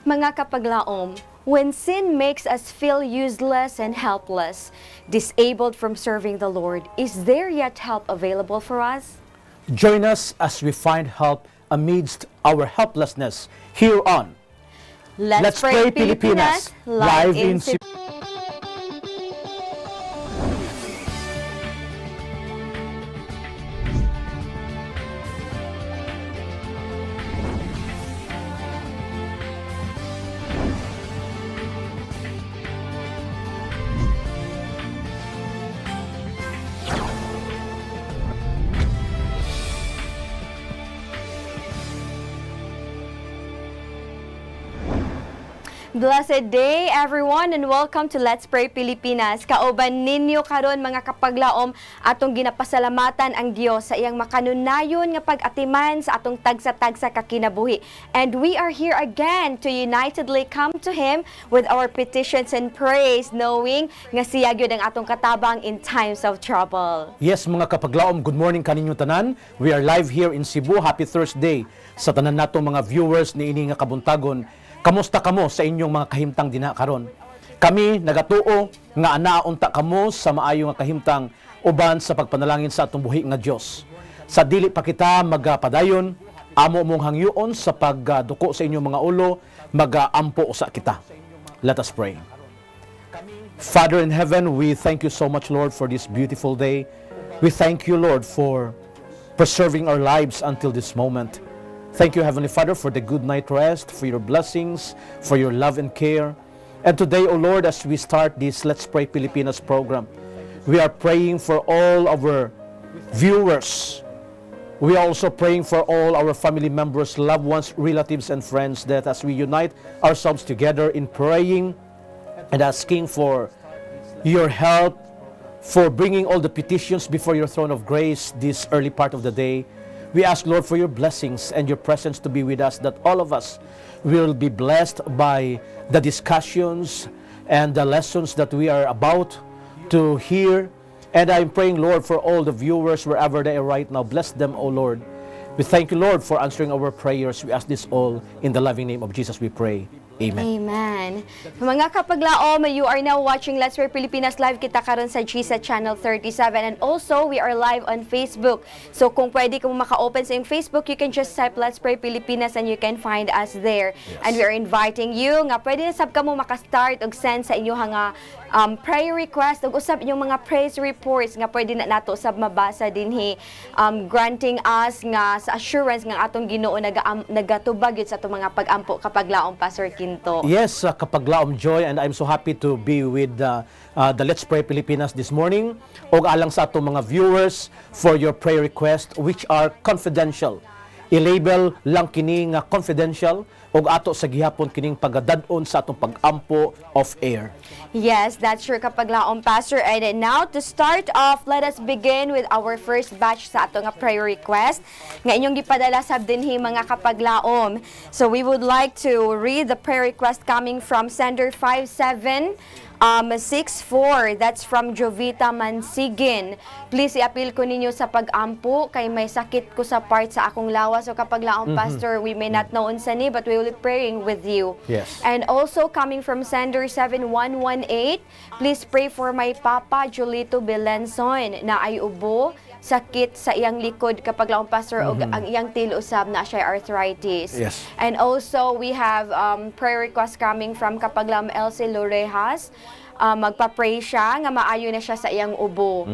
Mga kapaglaom, when sin makes us feel useless and helpless, disabled from serving the Lord, is there yet help available for us? Join us as we find help amidst our helplessness here on Let's Pray Pilipinas, live in Cebu. Blessed day everyone and welcome to Let's Pray Pilipinas. Kauban ninyo karon mga kapaglaom atong ginapasalamatan ang Dios sa iyang makanunayon nga pag-atiman sa atong tagsa-tagsa ka kinabuhi. And we are here again to unitedly come to Him with our petitions and praise, knowing nga siya gyud ang atong katabang in times of trouble. Yes, mga kapaglaom, good morning kaninyo tanan. We are live here in Cebu. Happy Thursday sa tanan natong mga viewers ni ini nga kabuntagon. Kamusta kamo sa inyong mga kahimtang dinha karon? Kami nagatuo nga anaunta kamo sa maayo nga kahimtang uban sa pagpanalangin sa atong buhi nga Dios. Sa dili pa kita magapadayon, amo mong hangyoon sa pagduko sa inyong mga ulo, magaampo sa kita. Let us pray. Father in heaven, we thank you so much, Lord, for this beautiful day. We thank you, Lord, for preserving our lives until this moment. Thank you, Heavenly Father, for the good night rest, for your blessings, for your love and care. And today, O Lord, as we start this Let's Pray Pilipinas program, we are praying for all our viewers. We are also praying for all our family members, loved ones, relatives, and friends, that as we unite ourselves together in praying and asking for your help, for bringing all the petitions before your throne of grace this early part of the day, we ask, Lord, for your blessings and your presence to be with us, that all of us will be blessed by the discussions and the lessons that we are about to hear. And I'm praying, Lord, for all the viewers wherever they are right now. Bless them, O Lord. We thank you, Lord, for answering our prayers. We ask this all in the loving name of Jesus we pray. Amen. Amen. Mga kapaglaom, you are now watching Let's Pray Pilipinas live kita karon sa GSA Channel 37, and also we are live on Facebook. So kung pwede ka mo maka-open sa yung Facebook, you can just type Let's Pray Pilipinas and you can find us there. Yes. And we are inviting you nga pwede na sab ka mo maka-start og send sa inyo nga prayer request ug usab inyong mga praise reports nga pwede na nato usab mabasa dinhi, granting us nga sa assurance nga atong Ginoo nagatubag yun sa atong mga pag-ampo kapaglaom, Pastor Kim. Yes, kapaglaom Joy, and I'm so happy to be with the Let's Pray Pilipinas this morning. Og alang sa atong mga viewers for your prayer request which are confidential. I-label lang kini nga confidential og ato sa gihapon kining pagadad-on sa atong pag-ampo of air. Yes, that's true kapaglaom, Pastor. And now to start off, let us begin with our first batch sa atong prayer request nga inyong gipadala sab dinhi mga kapaglaom. So we would like to read the prayer request coming from sender 5764. That's from Jovita Mansigin. Please i-appeal ko ninyo sa pag-ampo kay may sakit ko sa part sa akong lawas. So kapaglaom, Pastor, we may not know unsa ni, but we will be praying with you. Yes. And also coming from sender 7118, please pray for my Papa Julito Belenson na ay ubo, sakit sa iyang likod kapaglaom, Pastor, og ang iyang tilo usab na siya arthritis. Yes. And also we have prayer request coming from kapaglaom Elsie Lorejas. Magpa-pray siya nga maayo na siya sa iyang ubo.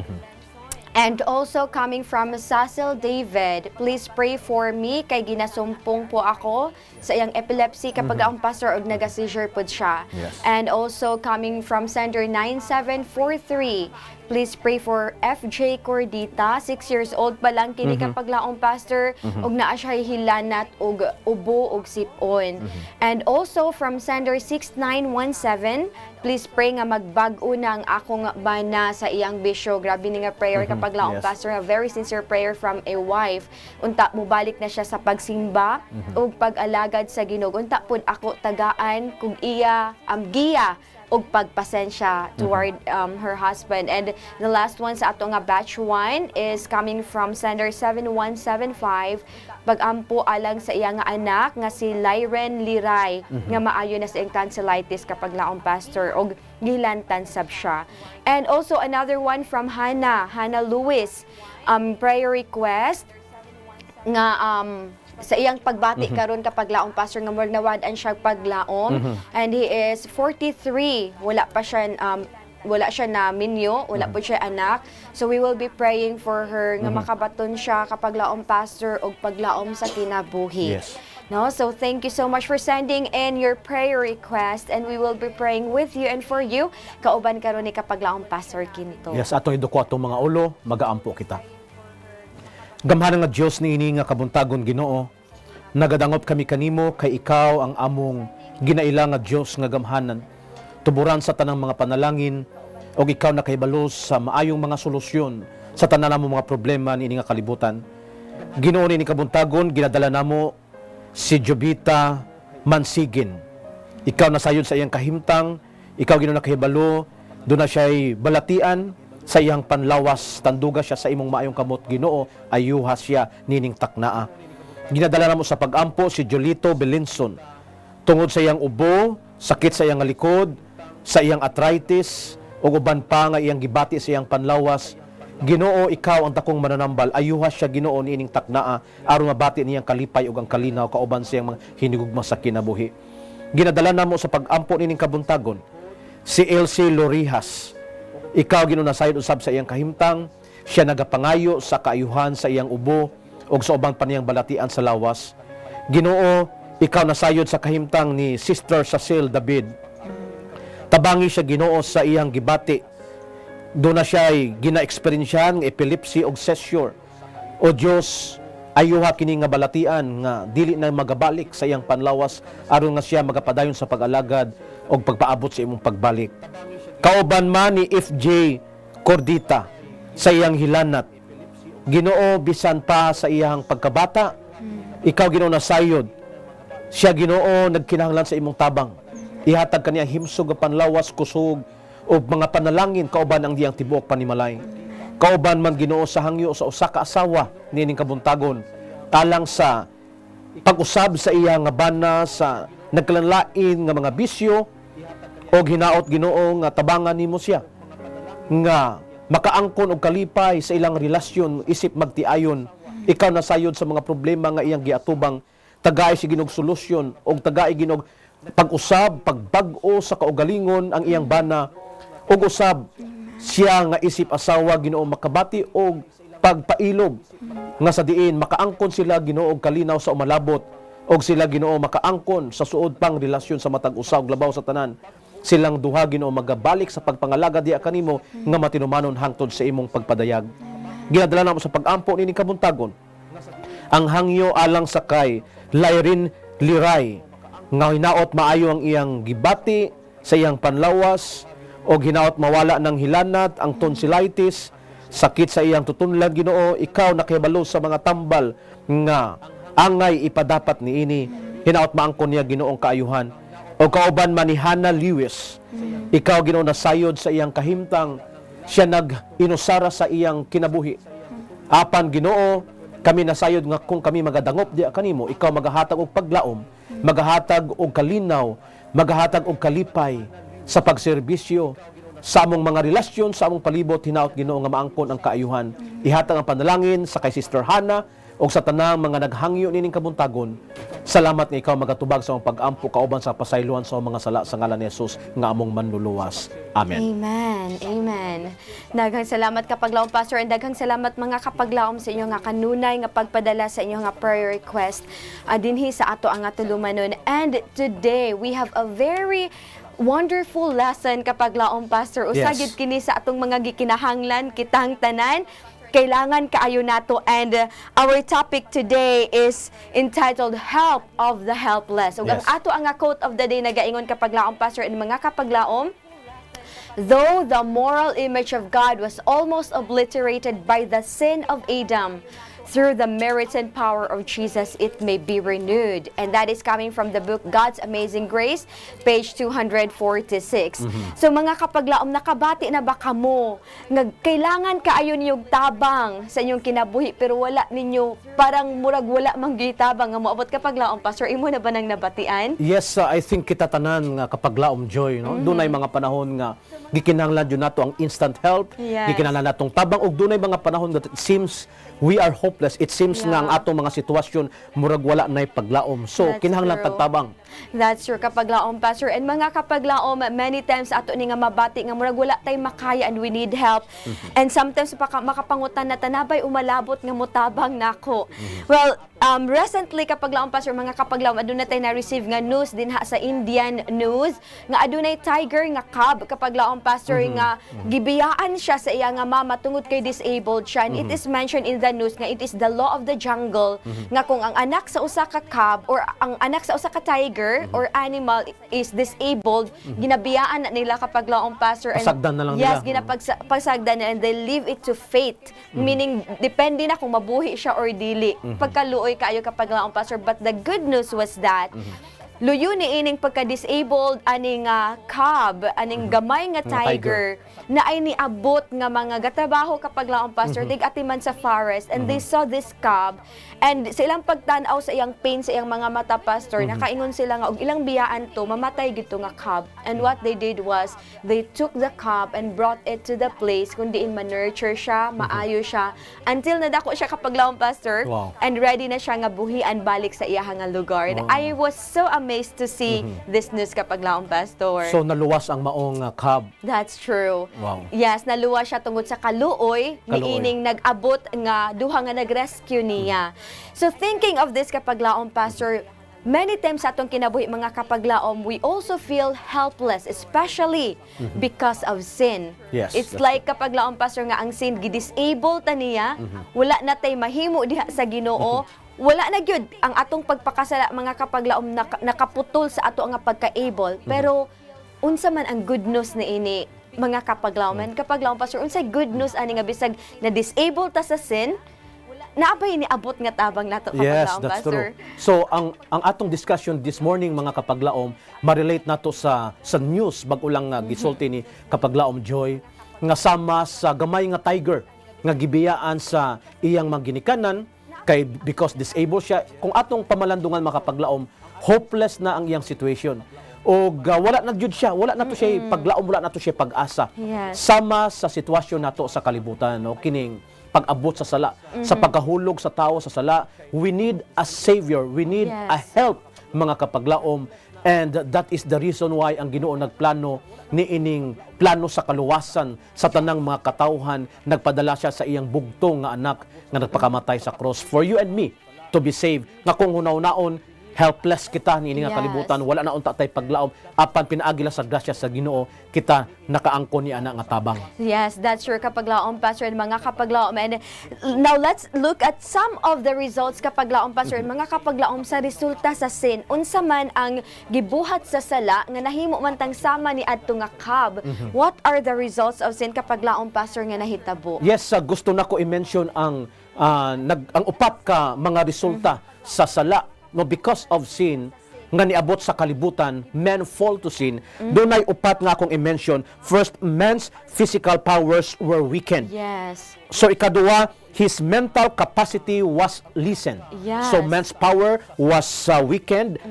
And also coming from Cecil David, please pray for me kay ginasumpong po ako sa iyang epilepsy kapag ang pastor og naga-seizure po siya. Yes. And also coming from sender 9743, please pray for FJ Cordita, 6 years old pa lang kini kapag laong pastor og naa siya hilanat og ubo og sipon. And also from sender 6917, please pray nga magbag-o na ang akong bana sa iyang bisyo. Grabe ni nga prayer kapag laong pastor, a very sincere prayer from a wife. Unta mubalik na siya sa pagsimba ug pag-alagad sa Ginoo. Unta pud ako tagaan kung iya giya ug pagpasensya toward her husband. And the last one sa ato nga batch 1 is coming from sender 7175, pag-ampo alang sa iya nga anak nga si Lyren Liray nga maayo na sa iyang tonsillitis kapag laong pastor og gilantan sab siya. And also another one from Hannah Lewis, prayer request nga sa iyang pagbati karon kapag laong pastor nga murag nawad-an siya paglaom, and he is 43, wala siya na minyo, wala po siya anak, so we will be praying for her nga makabaton siya kapag laom pastor og paglaom sa kinabuhi. Yes. No, so thank you so much for sending in your prayer request, and we will be praying with you and for you kauban karon ni kapag laom pastor Kinto. Yes, atong iduko atong mga ulo, magaampo kita. Gamhanan nga Dios niini nga kabuntagon Ginoo, nagadangop kami kanimo kay ikaw ang among ginaila nga Dios nga gamhanan. Tuburan sa tanang mga panalangin og ikaw nakahibalo sa maayong mga solusyon sa tanan namong mga problema niini nga kalibutan. Ginoo niini kabuntagon, ginadala namo si Jobita Mansigin. Ikaw nasayod sa iyang kahimtang, ikaw Ginoo nakahibalo, doon na siya'y balatian sa iyang panlawas, tanduga siya sa imong maayong kamot Ginoo, ayuha siya nining taknaa. Ginadala namo sa pagampo si Jolito Belinson tungod sa iyang ubo, sakit sa iyang likod, sa iyang arthritis o uban pa nga iyang gibati sa iyang panlawas. Ginoo, ikaw ang dakong mananambal, ayuha siya Ginoo niining taknaa aron mabati niyang kalipay ug ang kalinaw kauban sa iyang mga hinigugma sa kinabuhi. Ginadala namo sa pagampo nining kabuntagon si Elsie Lorihas. Ikaw Ginoo nasayod usab sa iyang kahimtang, siya nagapangayo sa kaayuhan sa iyang ubo ug sa ubang paniyang balatian sa lawas. Ginoo, ikaw nasayod sa kahimtang ni Sister Cecil David. Tabangi siya Ginoo sa iyang gibati. Doon na siya ay gina-experiensyahan ng epilepsy o seizure. O Diyos, ayuha kini nga balatian nga dili na magabalik sa iyang panlawas aron nga siya magapadayon sa pag-alagad o pagpaabot sa imong pagbalik. Kauban man ni FJ Cordita sa iyang hilanat. Ginoo, bisan pa sa iyang pagkabata, ikaw Ginoo nasayod. Siya Ginoo nagkinahanglan sa imong tabang. Ihatag kaniya himsog nga panlawas, kusog o mga panalangin kauban ang diyang tibuok panimalay. Kauban man Ginoo sa hangyo sa usa ka asawa nining kabuntagon alang sa pag-usab sa iya nga bana sa nagkalanlain nga mga bisyo o hinaot Ginoo nga tabangan nimo siya nga makaangkon og kalipay sa ilang relasyon isip magtiayon. Ikaw nasayod sa mga problema nga iyang giatubang, tagay si Ginog solusyon og tagay Ginog pag-usab, pagbag-o sa kaugalingon ang iyang bana ug usab siya nga isip asawa Ginoo makabati og pagpailog nga sa diin makaangkon sila Ginoo og kalinaw sa umalabot og sila Ginoo makaangkon sa suod pang relasyon sa matag usa ug labaw sa tanan. Silang duha Ginoo magabalik sa pagpangalaga diha kanimo nga matinumanon hangtod sa imong pagpadayag. Ginadala namo sa pagampo nining kabuntagon ang hangyo alang sa kay Lyren Liray nga hinaot maayo ang iyang gibati sa iyang panlawas o hinaot mawala ng hilanat ang tonsillitis, sakit sa iyang tutunlan Ginoo, ikaw nakahibalo sa mga tambal nga angay ipadapat niini, hinaot maangkon niya Ginoong kaayuhan. O kauban man ni Hannah Lewis, ikaw Ginoo nasayod sa iyang kahimtang, siya nag-inusara sa iyang kinabuhi. Apan Ginoo, kami nasayod nga kung kami magadangop di kanimo, ikaw magahatag og paglaom, magahatag og kalinaw, magahatag og kalipay sa pagserbisyo sa among mga relasyon, sa among palibot, hinaot Ginoo nga maangkon ang kaayuhan. Ihatag ang panalangin sa kay Sister Hannah o sa tanang mga naghangyo nining kabuntagon. Salamat nga ikaw magatubag sa among pag-ampo kauban sa pasayloan sa mga sala sa ngalan ni Jesus nga among manluluwas. Amen. Amen. Amen. Daghang salamat kapaglaom Pastor, and daghang salamat mga kapaglaom sa inyo nga kanunay nga pagpadala sa inyo nga prayer request dinhi sa ato ang atulumanon. And today we have a very wonderful lesson kapaglaom Pastor. Usagid kini sa atong mga gikinahanglan kitang tanan. Kailangan kaayo nato, and our topic today is entitled Help of the Helpless. Ug ang ato ang quote of the day nagaingon kapaglaom Pastor and mga kapaglaom, though the moral image of God was almost obliterated by the sin of Adam, through the merits and power of Jesus, it may be renewed. And that is coming from the book God's Amazing Grace, page 246. So mga kapaglaom, nakabati na ba kamo nga kailangan kaayo niyong tabang sa inyong kinabuhi pero wala ninyo, parang murag wala manggitabang nga moabot kapaglaom, Pastor, imo na ba nang nabatian? Yes, I think kita tanan nga kapaglaom joy, no? Dunay mga panahon nga gikinahanglan jud nato ang instant help, Yes. gikinahanglan natong tabang, ug dunay mga panahon that it seems we are hopeless. It seems nga ang atong mga sitwasyon murag wala nay paglaom. So That's kinahanglan true. tagtabang. That's true, kapaglaom, Pastor. And mga kapaglaom, many times ato ni nga mabati nga murag wala tay makaya and we need help. And sometimes makapangutan na tanabay umalabot nga mutabang nako. Well, recently kapaglaom, Pastor, mga kapaglaom, aduna tay na-receive nga news dinha sa Indian news nga adunay tiger nga cub kapaglaom, Pastor, nga gibiyaan siya sa iya nga mama tungod kay disabled siya. And it is mentioned in the news nga it is the law of the jungle nga kung ang anak sa usa ka cub or ang anak sa usa ka tiger or animal is disabled, ginabiyaan na nila kapaglaom, Pastor. And Pasagdan na lang yes, nila. ginapasagdan na, and they leave it to fate. Meaning, depende na kung mabuhi siya or dili. Pagkaluoy kaayo kapaglaom, Pastor. But the good news was that luyo ni ining pagka-disabled aning cub, aning gamay nga Nga tiger, na ay niabot nga mga gatrabaho kapaglaom, Pastor, tig-atiman sa forest, and they saw this cub, and sa ilang pagtanaw sa iyang pain sa iyang mga mata, Pastor, nakaingon sila nga og ilang biyaan to mamatay gito nga cub. And what they did was they took the cub and brought it to the place kung diin ma-nurture siya, maayo siya, until nadako siya kapaglaom, Pastor. Wow. And ready na siya nga buhian balik sa iyahang nga lugar. And I was so amazed to see this news kapaglaom, Pastor. So naluwas ang maong cub. That's true. Wow. Yes, naluwa siya tungod sa kaluoy, Kaluoy. niining nag-abot nga duha nga nag-rescue niya. So thinking of this kapaglaom, Pastor, many times sa atong kinabuhi mga kapaglaom, we also feel helpless, especially because of sin. Yes, It's that's like kapaglaom, Pastor, nga ang sin gidisable ta niya, wala na tay mahimo diha sa Ginoo. Wala na gyud ang atong pagpakasala mga kapaglaom nakaputol sa ato nga pagka-able. Pero unsa man ang good news na ini mga kapaglaom, kapaglaom, Pastor, unsay good news ani nga bisag na disable ta sa sin, naabay ni abot nga tabang nato Yes, kapaglaom, that's Pastor. true. So ang atong discussion this morning mga kapaglaom, ma-relate nato sa news bago lang nga gisulti ni kapaglaom Joy nga sama sa gamay nga tiger nga gibiyaan sa iyang mga ginikanan kay because disabled siya. Kung atong pamalandungan mga kapaglaom, hopeless na ang iyang situation. O wala na jud siya, wala na to siya paglaom, wala na to siya pag-asa. Yes. Sama sa sitwasyon nato sa kalibutan, no, kining pag-abot sa sala, sa pagkahulog sa tao sa sala, we need a savior, we need Yes. a help mga kapaglaom, and that is the reason why ang Ginoo nagplano ni ining plano sa kaluwasan sa tanang mga katawhan, nagpadala siya sa iyang bugtong nga anak nga nagpakamatay sa cross for you and me to be saved. Nga kung hunaw-naon helpless kita ni ini nga Yes. kalibutan, wala na unta tay paglaom, apan pinaagi sa grasya sa Ginoo, kita nakaangkon ni ana nga tabang. Yes, that's your kapaglaom, Pastor, and mga kapaglaom. And now let's look at some of the results kapaglaom, Pastor, and mga kapaglaom sa resulta sa sin. Unsa man ang gibuhat sa sala nga nahimo man tang sama ni adto nga cub. What are the results of sin kapaglaom, Pastor, nga nahitabo? Yes, gusto nako i-mention ang ang upat ka mga resulta sa sala, no, because of sin nga niabot sa kalibutan, men fall to sin. Dunay upat nga akong i-mention. First, man's physical powers were weakened. Yes. So ikaduha, his mental capacity was lessened. Yes. So man's power was weakened,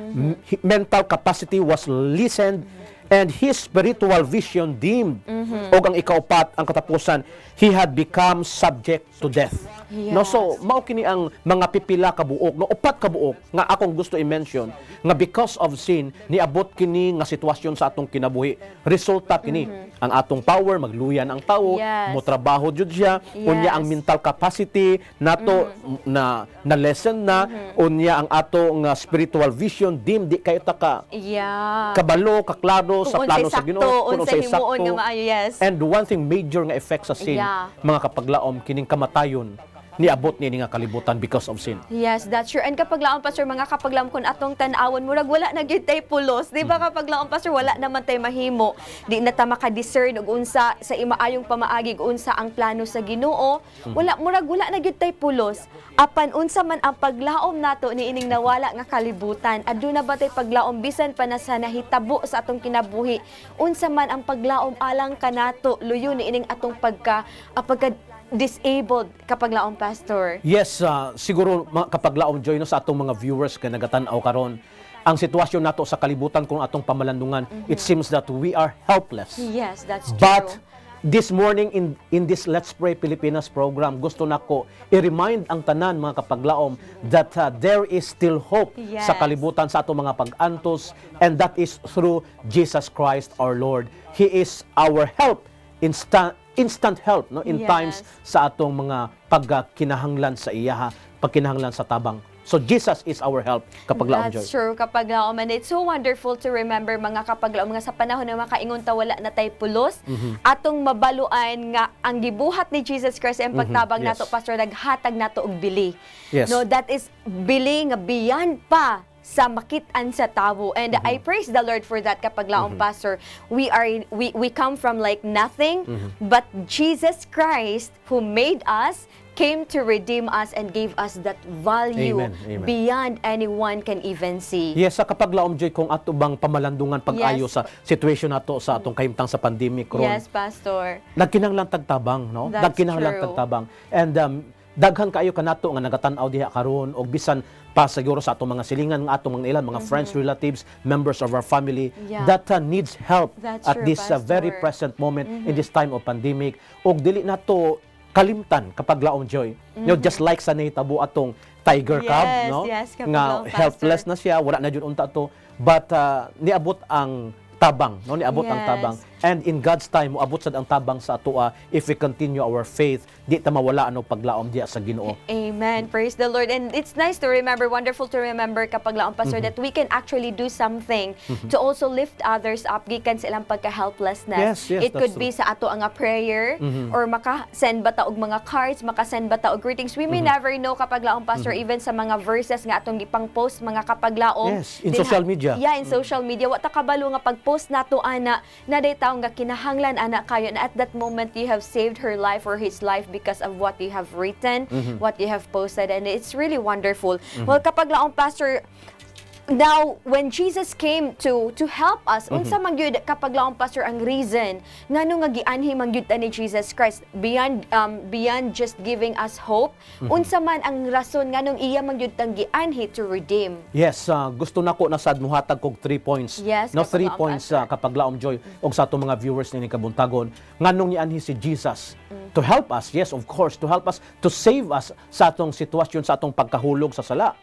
mental capacity was lessened, and his spiritual vision dimmed. O ang ikaupat, ang katapusan, he had become subject to death. No, so mao kini ang mga pipila ka buok, no, upat ka buok nga akong gusto i-mention nga because of sin niabot kini nga sitwasyon sa atong kinabuhi. Resulta kini ang atong power magluyan ang tawo, Yes. mo trabaho jud siya, unya ang Yes. mental capacity nato na lesson na, unya ang atong spiritual vision dim di kayo ta ka Yeah. kabalo, kaklaro sa Kung plano unsay sa Ginoo, kung unsay unsay himuon sakto. nga maayo, yes. And one thing major nga effect sa sin, Yeah. mga kapaglaom, kining kamatayon niabot ni nga kalibutan because of sin. Yes, that's true. And kapag laon, Pastor, mga kapag laon kun atong tan-awon, murag wala na gyud tay pulos. Di ba kapag laon, Pastor, wala naman tay mahimo. Di na ta maka-discern og unsa sa imaayong pamaagi ug unsa ang plano sa Ginoo. Wala na gyud tay pulos. Apan unsa man ang paglaom nato niining nawala nga kalibutan. Aduna ba tay paglaom bisan pa na sa nahitabo sa atong kinabuhi. Unsa man ang paglaom alang kanato luyo niining atong pagka disabled kapag laom, Pastor. Yes, siguro kapag laom Joy no, sa atong mga viewers kay nagatan-aw karon, ang sitwasyon nato sa kalibutan kung atong pamalandungan, it seems that we are helpless. Yes, that's true. But this morning in this Let's Pray Pilipinas program, gusto nako i-remind ang tanan mga kapaglaom that there is still hope Yes. sa kalibutan sa atong mga pag-antos, and that is through Jesus Christ our Lord. He is our help, instant help no, in Yes. times sa atong mga pagkinahanglan sa iyaha, pagkinahanglan sa tabang. So Jesus is our help kapag laom Joy. That's true, kapag laom. And it's so wonderful to remember mga kapag laom, mga sa panahon na makaingon ta wala na tay pulos, atong mabaluan nga ang gibuhat ni Jesus Christ ang pagtabang Yes. nato, Pastor, naghatag nato og bili. Yes. No, that is bili nga beyond pa sa makit-an sa tawo. And I praise the Lord for that kapag laom, Pastor. We come from like nothing, but Jesus Christ who made us came to redeem us and gave us that value Amen, amen. beyond anyone can even see. Yes, sa kapag laom Joy, kung ato bang pamalandungan pag-ayo Yes. sa situation nato sa atong kahimtang sa pandemic ron. Yes, Pastor. Nagkinahanglan tagtabang, no? That's Nagkinahanglan true. tagtabang. And daghan kayo kanato nga nagatanaw diha karon, og bisan pa siguro sa atong mga silingan nga atong mga ilan, mga friends, relatives, members of our family Yeah. that needs help That's at true, this very Pastor. present moment in this time of pandemic. Og dili nato kalimtan kapag laom Joy. You know, just like sa nahitabo atong tiger cub, Yes, no? yes, kapag Nga laom, Pastor. helpless na siya, wala na jud unta to, but niabot ang tabang, no? Niabot ang Yes. tabang. And in God's time, moabot sad ang tabang sa atoa if we continue our faith, di ta mawala ano paglaom diya sa Ginoo. Amen. Praise the Lord. And it's nice to remember, wonderful to remember kapag laong, Pastor, that we can actually do something to also lift others up gikan sa ilang pagka-helplessness. Yes, yes, It could that's be sa ato nga prayer, or maka-send ba ta og mga cards, maka-send ba ta og greetings. We may never know kapag laong, Pastor, even sa mga verses nga atong gipang post mga kapag laong. Yes, in social media. Yeah, in social media. Wa ta kabalo nga pag-post nato ana na day taong nga kinahanglan ana kayo, and at that moment you have saved her life or his life because of what you have written, what you have posted, and it's really wonderful. Well, kapag laong, Pastor, now when Jesus came to help us, unsa man gyud kapag laong, Pastor, ang reason ngano nga gianhi man gyud ta ni Jesus Christ beyond just giving us hope, unsa man ang rason nganong iya man gyud tang gianhi to redeem. Yes, gusto nako na sad muhatag kog 3 points. Yes, no, kapag 3 laom, points Pastor. kapag laom Joy og sa atong mga viewers ni kabuntagon nganong nianhi si Jesus to help us. Yes, of course, to help us, to save us sa atong sitwasyon, sa atong pagkahulog sa sala.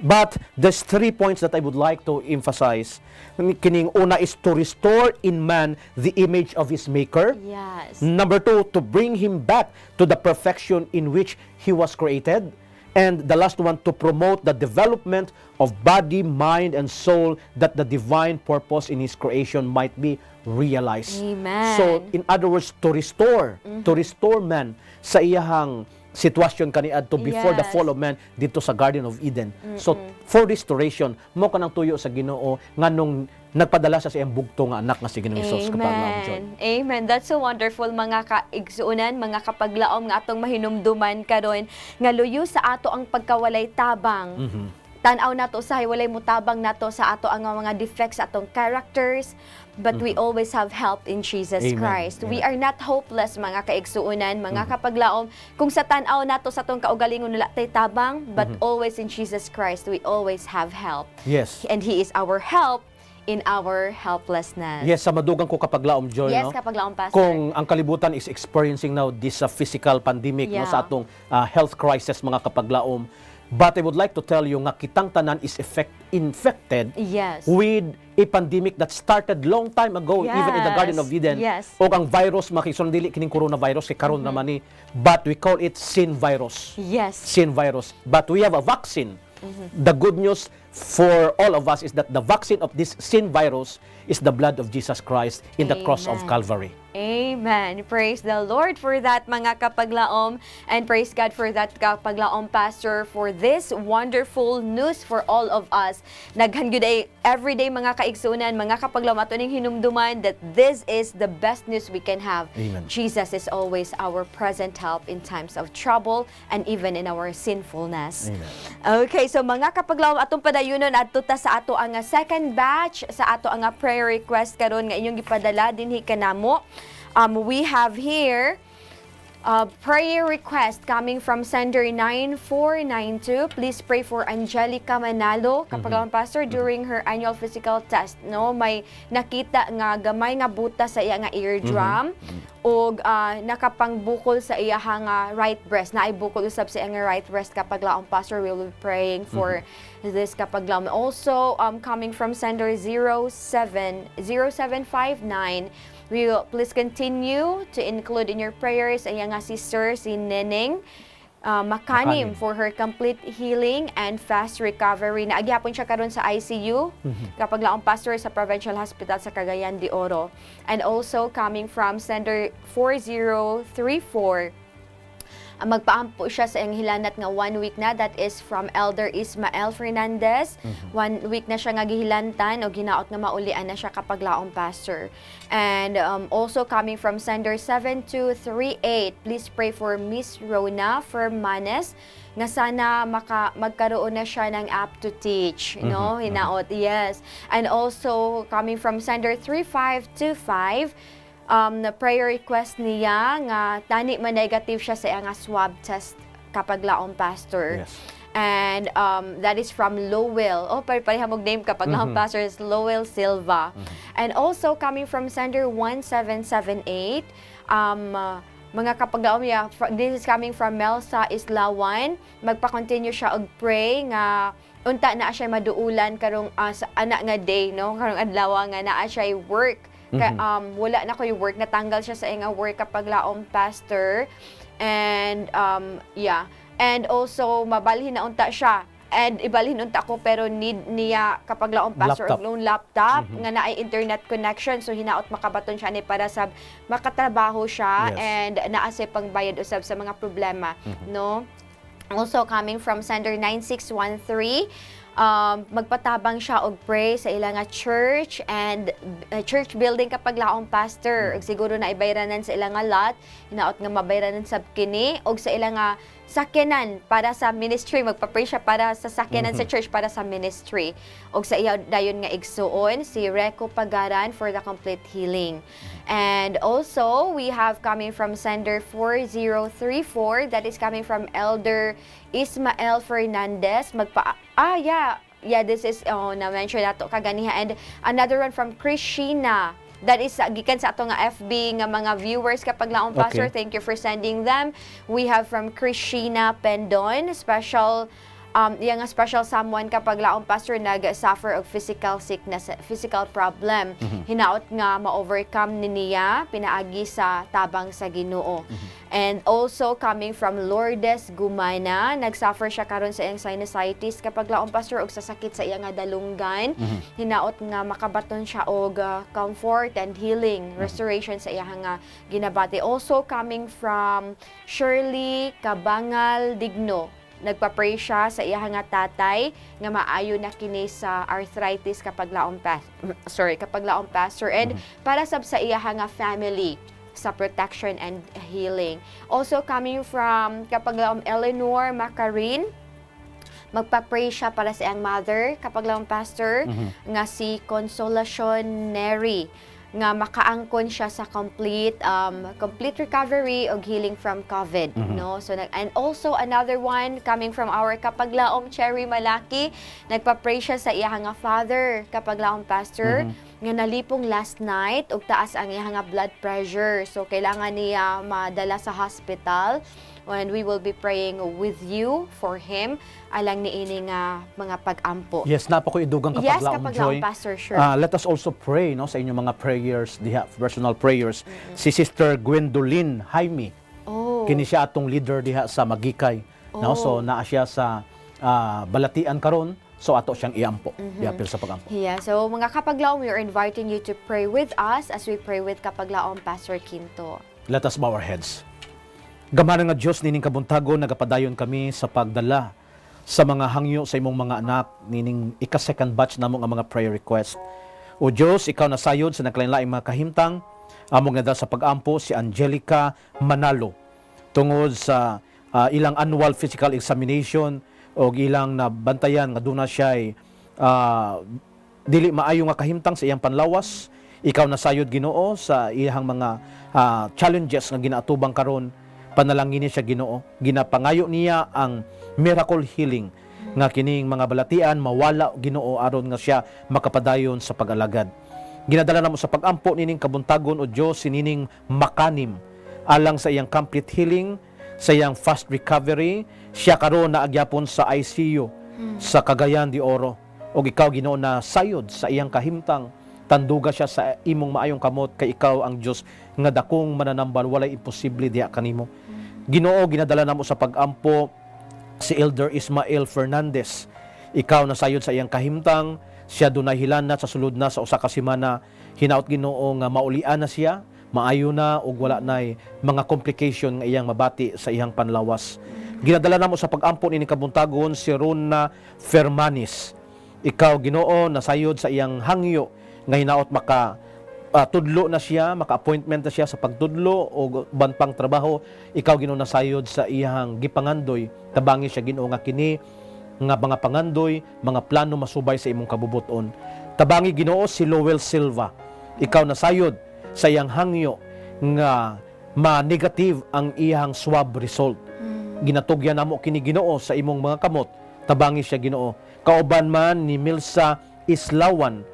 But there's 3 points that I would like to emphasize. Kining una is to restore in man the image of his maker. Yes. Number 2, to bring him back to the perfection in which he was created. And the last one, to promote the development of body, mind, and soul, that the divine purpose in his creation might be realized. Amen. So, in other words, to restore man sa iyahang sitwasyon kaniadto before the Yes. fall of man dito sa Garden of Eden. So, for restoration, mo kanang tuyo sa Ginoo nganong nagpadala sa iyang bugto nga anak nga si Ginoong Hesus kapag laom Joy. Amen. Amen. That's so wonderful, mga kaigsuunan, mga kapaglaom nga atong mahinumduman karon nga luyo sa ato ang pagkawalay tabang. Tanaw nato sa walay mutabang nato sa ato ang mga defects, atong characters, but we always have help in Jesus Amen. Christ. We Amen. are not hopeless, mga kaigsuunan, mga kapaglaom. Kung sa tanaw nato sa atong kaugalingon wala tay tabang, but always in Jesus Christ we always have help. Yes. And He is our help in our helplessness. Yes, sa madugang ko kapag laom Joy, Yes, no? kapag laong, Pastor. Kung ang kalibutan is experiencing now this physical pandemic, no, Yeah. sa atong health crisis mga kapaglaom, but I would like to tell you nga kitang tanan is infected Yes. with a pandemic that started long time ago, even in the Yes. Garden of Eden. Yes. O ang virus, makisundili kining coronavirus, kay karon naman ni, but we call it sin virus. Yes. Sin virus. But we have a vaccine. The good news for all of us is that the vaccine of this sin virus is the blood of Jesus Christ in the cross of Amen. Calvary. Amen. Praise the Lord for that, mga kapaglaom. And praise God for that, kapaglaom pastor, for this wonderful news for all of us. Naghangyood ay everyday, mga kaigsunan, mga kapaglaom, ato ning hinumduman that this is the best news we can have. Amen. Jesus is always our present help in times of trouble and even in our sinfulness. Amen. Okay, so mga kapaglaom, atong padayunon adto ta sa ato ang second batch sa ato ang prayer request karon nga inyong gipadala dinhi kanamo. We have here a prayer request coming from sender 9492. Please pray for Angelica Manalo, kapag pastor, during her annual physical test. No, may nakita nga gamay nga buta sa iya nga eardrum o nakapangbukol sa iya nga right breast. Naay bukol usab sa iya nga right breast kapag laong pastor. We will be praying for this kapag laom. Also, coming from sender 070759. We will please continue to include in your prayers ay nga sister si Neneng Makanim for her complete healing and fast recovery. Naagyapon siya karon sa ICU kapag laong pastor sa Provincial Hospital sa Cagayan de Oro. And also coming from sender 4034, magpaampo siya sa iyang hilanat nga 1 week na. That is from Elder Ismael Fernandez. 1 week na siya nga gihilantan o ginaot nga maulian na siya kapag laong pastor. And also coming from sender 7238, please pray for Miss Rona Fermanes nga sana magkaroon na siya ng app to teach, no? Hinaot, yes. And also coming from sender 3525, na prayer request niya nga tani man negative siya sa nga swab test kapag laong pastor. Yes. And that is from Lowell. Oh, parihamog name kapag laong pastor is Lowell Silva. And also coming from sender 1778, mga kapaglaom niya, this is coming from Melsa Islawan. Magpa-continue siya og pray nga unta na siya maduulan karong sa anak nga day, no? Karong adlaw nga naa siya work. Wala na ko yung work, natanggal siya sa nga work kapag laom pastor. And yeah, and also mabalhin na unta siya. And ibalhin unta ko pero need niya kapag laom pastor og loan laptop nga naay internet connection, so hinaot makabaton siya ni para sa makatrabaho siya. Yes. And naa say pangbayad usab sa mga problema, no? Also coming from sender 9613, magpatabang siya og pray sa ilang nga church and church building kapag laong pastor. Og siguro na ibayranan sa ilang nga lot, hinaot nga mabayranan sab kini og sa ilang nga sakyanan para sa ministry. Magpa-pray siya para sa sakyanan sa church para sa ministry. Og sa iya dayon nga igsuon si Reco Pagaran for the complete healing. And also we have coming from sender 4034, that is coming from Elder Ismael Fernandez. Yeah, this is na-mention nato kaganiha. And another one from Krishina. That is gikan sa ato nga FB nga mga viewers kapag laong pastor. Okay. Thank you for sending them. We have from Krishina Pendon, special yang special someone kapag laong pastor nag-suffer of physical sickness, physical problem. Hinaot nga ma-overcome ni niya pinaagi sa tabang sa Ginoo. And also coming from Lourdes Gumana, nag-suffer siya karon sa iyang sinusitis kapag laong pastor og sa sakit sa iyang nga dalunggan. Hinaot nga makabaton siya og comfort and healing, restoration sa iyang nga ginabati. Also coming from Shirley Cabangal Digno, nagpa-pray siya sa iya nga tatay nga maayo na kini sa arthritis kapag laong pastor, and para sab sa iya nga family sa protection and healing. Also coming from kapag laong Eleanor Macarin, magpa-pray siya para sa iyang mother kapag laong pastor nga si Consolacion Neri, nga makaangkon siya sa complete recovery o healing from COVID, no? So and also another one coming from our kapaglaom Cherry Malaki, nagpa-pray siya sa iya nga father kapaglaom pastor nga nalipong last night ug taas ang iya nga blood pressure, so kailangan niya madala sa hospital. And we will be praying with you for him alang niini nga mga pag-ampo. Yes, napa ko idugang Yes, kapaglaom, kapag Joy. laong pastor, sure. Let us also pray, no, sa inyong mga prayers, diha, personal prayers. Si Sister Gwendolyn Jaime, kini siya atong leader diha sa Magikay. No? So naa siya sa balatian karon so ato siyang iampo. Iapil sa pagampo. Yeah, so mga kapaglaom, we are inviting you to pray with us as we pray with kapaglaom Pastor Quinto. Let us bow our heads. Gamanan nga Diyos, nining kabuntagon, nagapadayon kami sa pagdala sa mga hangyo sa imong mga anak, nining ika-second batch namo nga mga prayer request. O Diyos, ikaw nasayod sa naglain-laing mga kahimtang, among nadal sa pagampo si Angelica Manalo tungod sa ilang annual physical examination o ilang nabantayan nga duna siya dili maayo nga kahimtang sa iyang panlawas. Ikaw nasayod Ginoo sa iyang mga challenges nga ginaatubang karon. Panalangin niya siya Ginoo, ginapangayo niya ang miracle healing nga kining mga balatian mawala Ginoo aron nga siya makapadayon sa pag-alagad. Ginadala namo sa pagampo nining kabuntagon o Dios sinining makanim alang sa iyang complete healing, sa iyang fast recovery. Siya karon naagyapon sa ICU sa Cagayan de Oro. Og ikaw Ginoo na sayod sa iyang kahimtang, tanduga siya sa imong maayong kamot kay ikaw ang Dios nga dakong mananambal, walay imposible diha kanimo. Ginoo, ginadala namo sa pagampo si Elder Ismael Fernandez. Ikaw na sayod sa iyang kahimtang, siya dunay hilanat sa sulod na sa usa ka semana. Hinaot Ginoo nga maulian na siya, maayo na ug wala nay mga complication nga iyang mabati sa iyang panlawas. Ginadala namo sa pagampo ni kabuntagon si Rona Fermanis. Ikaw Ginoo nasayod sa iyang hangyo nga hinaot tudlo na siya, maka-appointment na siya sa pagtudlo o banpang trabaho. Ikaw Ginoo nasayod sa iyang gipangandoy, tabangi siya Ginoo nga kini nga mga pangandoy, mga plano masubay sa imong kabubuton. Tabangi Ginoo si Lowell Silva. Ikaw nasayod sa iyang hangyo nga ma-negative ang iyang swab result. Ginatugyan namo kini Ginoo sa imong mga kamot. Tabangi siya Ginoo. Kauban man ni Milsa Islawan,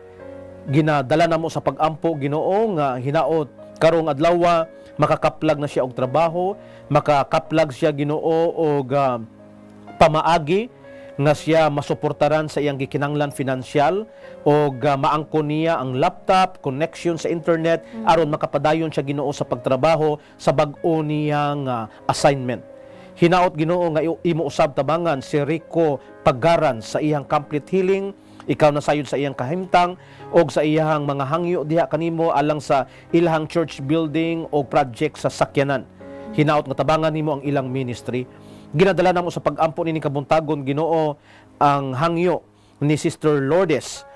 ginadala namo sa pagampo Ginoo nga hinaot karong adlaw makakaplag na siya og trabaho, makakaplag siya Ginoo og pamaagi nga siya masuportaran sa iyang gikinanglan financial o maangkon niya ang laptop, connection sa internet aron makapadayon siya Ginoo sa pagtrabaho sa bag-o niyang assignment. Hinaot Ginoo nga imo usab tabangan si Rico Pagaran sa iyang complete healing. Ikaw nasayod sa iyang kahimtang o sa iyang mga hangyo diha kanimo alang sa ilahang church building o project sa sakyanan. Hinaot nga tabangan nimo ang ilang ministry. Ginadala namo sa pagampo ni kabuntagon Ginoo ang hangyo ni Sister Lourdes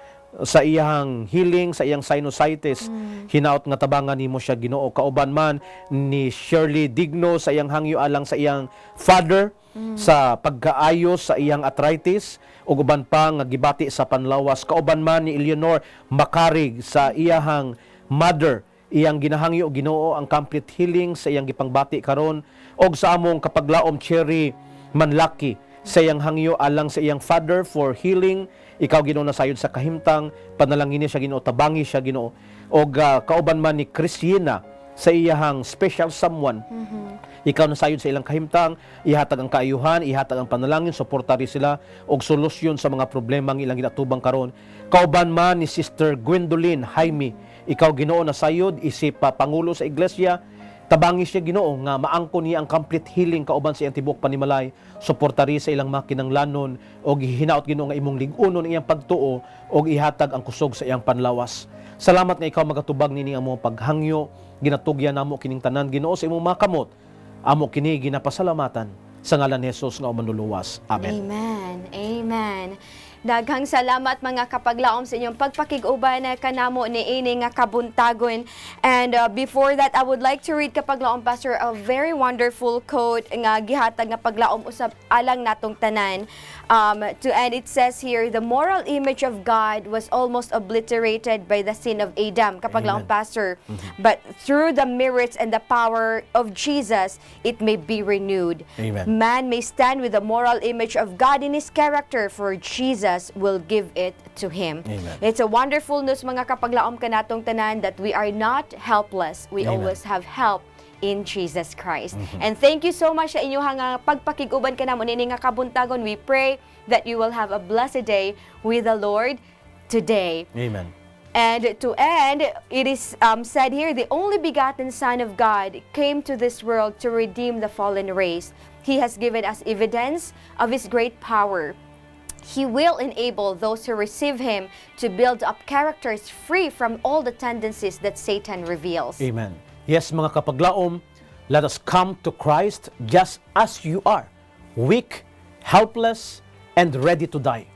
sa iyang healing, sa iyang sinusitis. Hinaot nga tabangan nimo siya Ginoo. Kauban man ni Shirley Digno sa iyang hangyo alang sa iyang father sa pagkaayos sa iyang arthritis ug uban pa nga gibati sa panlawas. Kauban man ni Eleanor Makarig sa iyang mother, iyang ginahangyo Ginoo ang complete healing sa iyang gipangbati karon. Og sa among kapaglaom Cherry Manlaki sa iyang hangyo alang sa iyang father for healing. Ikaw Ginoo nasayod sa kahimtang, panalangin niya siya Ginoo, tabangi siya Ginoo. Og kauban man ni Christina sa iyang special someone. Ikaw nasayod sa ilang kahimtang, ihatag ang kaayuhan, ihatag ang panalangin, suportari sila og solusyon sa mga problema ng ilang ginatubang karon. Kauban man ni Sister Gwendolyn Jaime, ikaw Ginoo nasayod isip pangulo sa iglesia, tabangi siya Ginoo nga maangkon niya ang complete healing kauban sa iyang tibuok panimalay, suportari sa ilang mga kinanglanon og hinaot Ginoo nga imong lig-unon iyang pagtuo og ihatag ang kusog sa iyang panlawas. Salamat nga ikaw magatubag nini ang mga paghangyo, ginatugyan namo kining tanan Ginoo sa imong mga kamot. Amo kini ginapasalamatan sa ngalan ni Jesus nga manluluwas. Amen. Amen. Amen. Daghang salamat mga kapaglaom sa inyong pagpakig-uban kanamo ni ini nga kabuntagon. And before that, I would like to read kapaglaom Pastor a very wonderful quote nga gihatag nga paglaom usab alang natong tanan. And it says here, the moral image of God was almost obliterated by the sin of Adam. Kapaglaom Pastor, but through the merits and the power of Jesus, it may be renewed. Amen. Man may stand with the moral image of God in his character, for Jesus will give it to him. Amen. It's a wonderful news mga kapaglaom kanatong tanan that we are not helpless. We Amen. always have help in Jesus Christ. And thank you so much sa inyong nga pagpakiguban kanamo nini nga kabuntagon. We pray that you will have a blessed day with the Lord today. Amen. And to end, it is said here, the only begotten Son of God came to this world to redeem the fallen race. He has given us evidence of His great power. He will enable those who receive Him to build up characters free from all the tendencies that Satan reveals. Amen. Yes, mga kapaglaom, let us come to Christ just as you are, weak, helpless, and ready to die.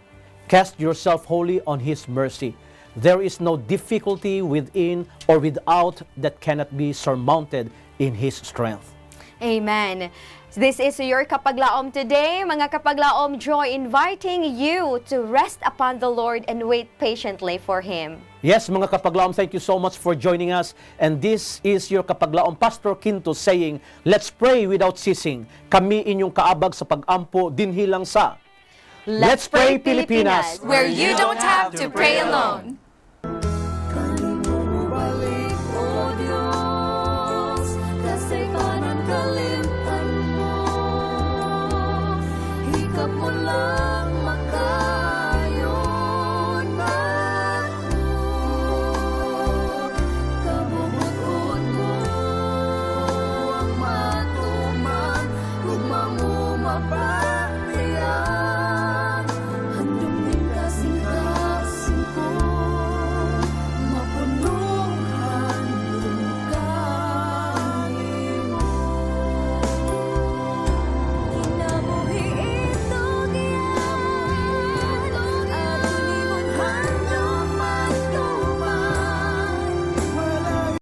Cast yourself wholly on His mercy. There is no difficulty within or without that cannot be surmounted in His strength. Amen. This is your Kapaglaom today. Mga Kapaglaom, Joy inviting you to rest upon the Lord and wait patiently for Him. Yes, mga kapaglaom, thank you so much for joining us. And this is your kapaglaom, Pastor Quinto, saying, let's pray without ceasing. Kami inyong kaabag sa pag-ampo, dinhilang sa Let's Pray Pilipinas, where you don't have to pray alone.